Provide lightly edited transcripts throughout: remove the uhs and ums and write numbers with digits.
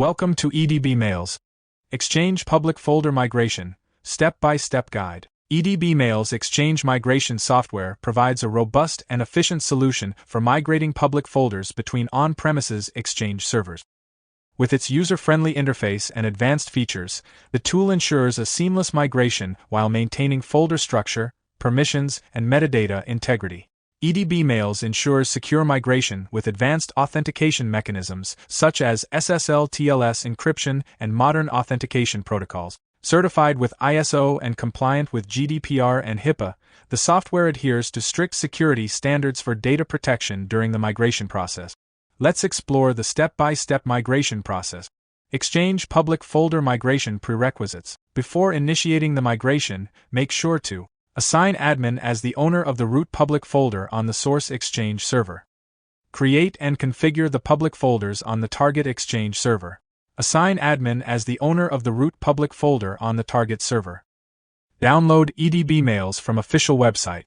Welcome to EdbMails Exchange Public Folder Migration, Step-by-Step Guide. EdbMails Exchange migration software provides a robust and efficient solution for migrating public folders between on-premises Exchange servers. With its user-friendly interface and advanced features, the tool ensures a seamless migration while maintaining folder structure, permissions, and metadata integrity. EdbMails ensures secure migration with advanced authentication mechanisms such as SSL/TLS encryption and modern authentication protocols. Certified with ISO and compliant with GDPR and HIPAA, the software adheres to strict security standards for data protection during the migration process. Let's explore the step-by-step migration process. Exchange public folder migration prerequisites. Before initiating the migration, make sure to assign admin as the owner of the root public folder on the source Exchange server. Create and configure the public folders on the target Exchange server. Assign admin as the owner of the root public folder on the target server. Download EdbMails from official website.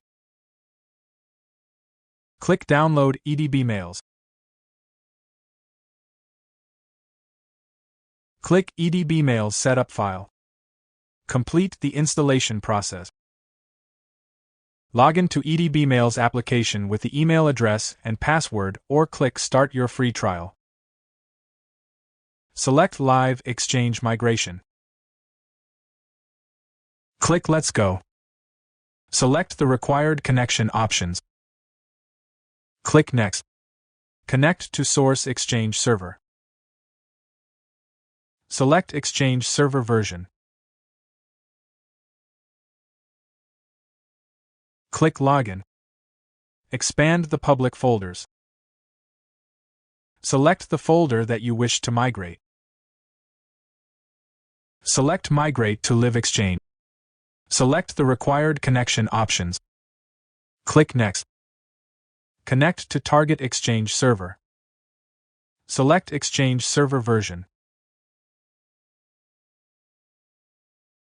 Click Download EdbMails. Click EdbMails Setup File. Complete the installation process. Log in to EdbMails application with the email address and password or click Start your free trial. Select Live Exchange Migration. Click Let's Go. Select the required connection options. Click Next. Connect to source Exchange server. Select Exchange server version. Click Login. Expand the public folders. Select the folder that you wish to migrate. Select Migrate to Live Exchange. Select the required connection options. Click Next. Connect to target Exchange server. Select Exchange server version.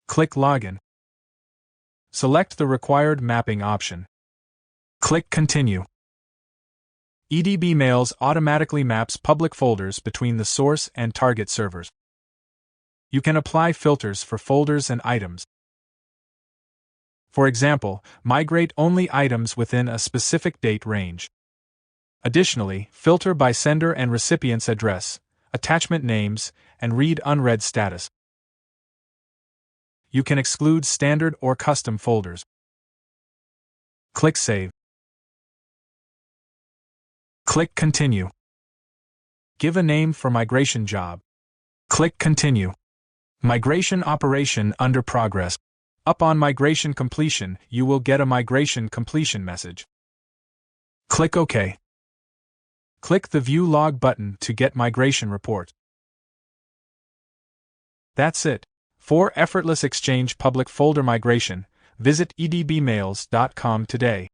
Click Login. Select the required mapping option. Click Continue. EdbMails automatically maps public folders between the source and target servers. You can apply filters for folders and items. For example, migrate only items within a specific date range. Additionally, filter by sender and recipient's address, attachment names, and read-unread status. You can exclude standard or custom folders. Click Save. Click Continue. Give a name for migration job. Click Continue. Migration operation under progress. Upon migration completion, you will get a migration completion message. Click OK. Click the View Log button to get migration report. That's it. For effortless Exchange public folder migration, visit edbmails.com today.